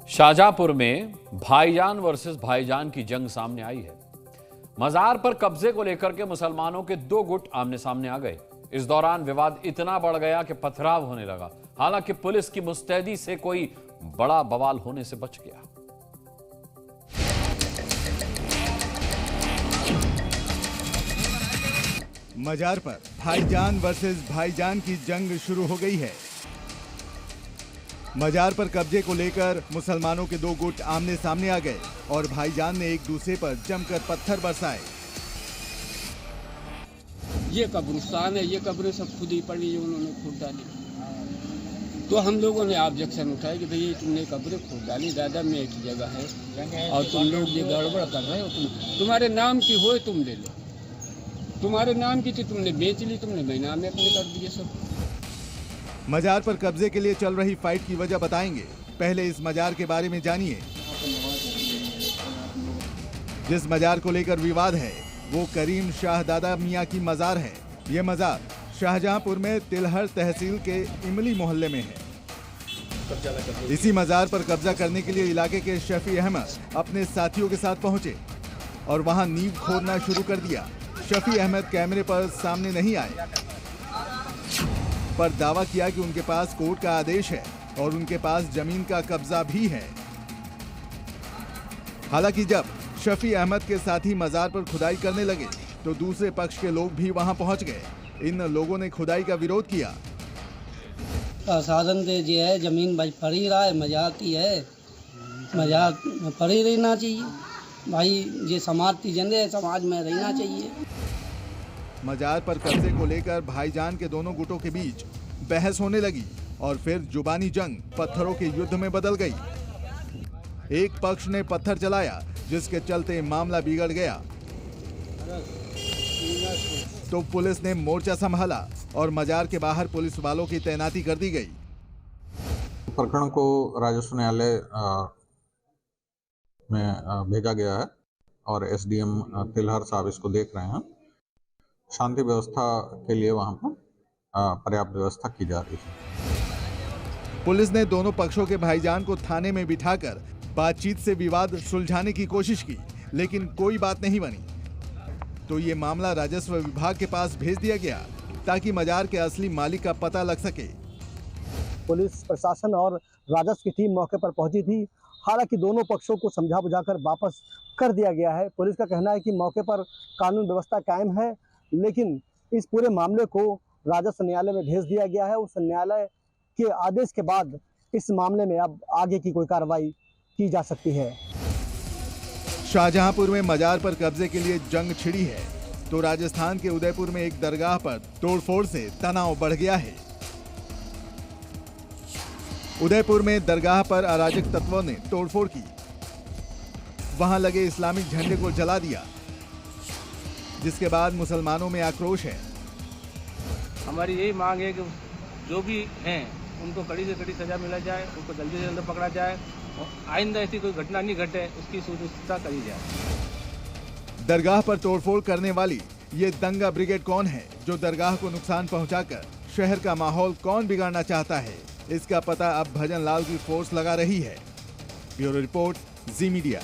शाहजहांपुर में भाईजान वर्सेस भाईजान की जंग सामने आई है। मजार पर कब्जे को लेकर के मुसलमानों के दो गुट आमने सामने आ गए। इस दौरान विवाद इतना बढ़ गया कि पथराव होने लगा। हालांकि पुलिस की मुस्तैदी से कोई बड़ा बवाल होने से बच गया। मजार पर भाईजान वर्सेस भाईजान की जंग शुरू हो गई है। मजार पर कब्जे को लेकर मुसलमानों के दो गुट आमने सामने आ गए और भाईजान ने एक दूसरे पर जमकर पत्थर बरसाए। ये कब्रिस्तान है, ये कब्रें सब खुद ही पड़ी, उन्होंने खुद डाली। तो हम लोगों ने ऑब्जेक्शन उठाया कि भाई तुमने कब्रें खुद डाली, दादा में एक जगह है और तुम लोग ये गड़बड़ कर रहे हो। तुम्हारे नाम की हो तुम ले लो, तुम्हारे नाम की थी तुमने बेच ली, तुमने महीना में अपने कर दिए सब। मजार पर कब्जे के लिए चल रही फाइट की वजह बताएंगे। पहले इस मजार के बारे में जानिए। जिस मजार को लेकर विवाद है वो करीम शाहदादा मियां की मजार है। ये मजार शाहजहांपुर में तिलहर तहसील के इमली मोहल्ले में है। इसी मजार पर कब्जा करने के लिए इलाके के शफी अहमद अपने साथियों के साथ पहुंचे और वहां नींव खोदना शुरू कर दिया। शफी अहमद कैमरे पर सामने नहीं आए, पर दावा किया कि उनके पास कोर्ट का आदेश है और उनके पास जमीन का कब्जा भी है। हालांकि जब शफी अहमद के साथी मजार पर खुदाई करने लगे तो दूसरे पक्ष के लोग भी वहां पहुंच गए। इन लोगों ने खुदाई का विरोध किया। साधन दे जे है, जमीन भाई पड़ी रहा है, मजार की है, मजार पड़ी रहना चाहिए भाई। ये समाज की जंदे है, समाज में रहना चाहिए। मजार पर कब्जे को लेकर भाईजान के दोनों गुटों के बीच बहस होने लगी और फिर जुबानी जंग पत्थरों के युद्ध में बदल गई। एक पक्ष ने पत्थर चलाया जिसके चलते मामला बिगड़ गया तो पुलिस ने मोर्चा संभाला और मजार के बाहर पुलिस वालों की तैनाती कर दी गई। प्रकरण को राजस्व न्यायालय में भेजा गया है और एसडीएम तिलहर साहब इसको देख रहे हैं। शांति व्यवस्था के लिए वहां पर पर्याप्त व्यवस्था की जा रही है। पुलिस ने दोनों पक्षों के भाईजान को थाने में बिठाकर बातचीत से विवाद सुलझाने की कोशिश की, लेकिन कोई बात नहीं बनी। तो ये मामला राजस्व विभाग के पास भेज दिया गया ताकि मजार के असली मालिक का पता लग सके। पुलिस प्रशासन और राजस्व की टीम मौके पर पहुंची थी। हालांकि दोनों पक्षों को समझा बुझाकर वापस कर दिया गया है। पुलिस का कहना है कि मौके पर कानून व्यवस्था कायम है, लेकिन इस पूरे मामले को राजस्व न्यायालय में भेज दिया गया है। उस न्यायालय के आदेश के बाद इस मामले में अब आगे की कोई कार्रवाई की जा सकती है। शाहजहांपुर में मजार पर कब्जे के लिए जंग छिड़ी है तो राजस्थान के उदयपुर में एक दरगाह पर तोड़फोड़ से तनाव बढ़ गया है। उदयपुर में दरगाह पर अराजक तत्वों ने तोड़फोड़ की, वहां लगे इस्लामिक झंडे को जला दिया, जिसके बाद मुसलमानों में आक्रोश है। हमारी यही मांग है कि जो भी हैं उनको कड़ी से कड़ी सजा मिला जाए, उनको जल्दी से जल्दी पकड़ा जाए और आइंदा ऐसी कोई घटना नहीं घटे उसकी सुनिश्चितता करी जाए। दरगाह पर तोड़फोड़ करने वाली ये दंगा ब्रिगेड कौन है जो दरगाह को नुकसान पहुंचाकर शहर का माहौल कौन बिगाड़ना चाहता है, इसका पता अब भजन लाल की फोर्स लगा रही है। ब्यूरो रिपोर्ट, जी मीडिया।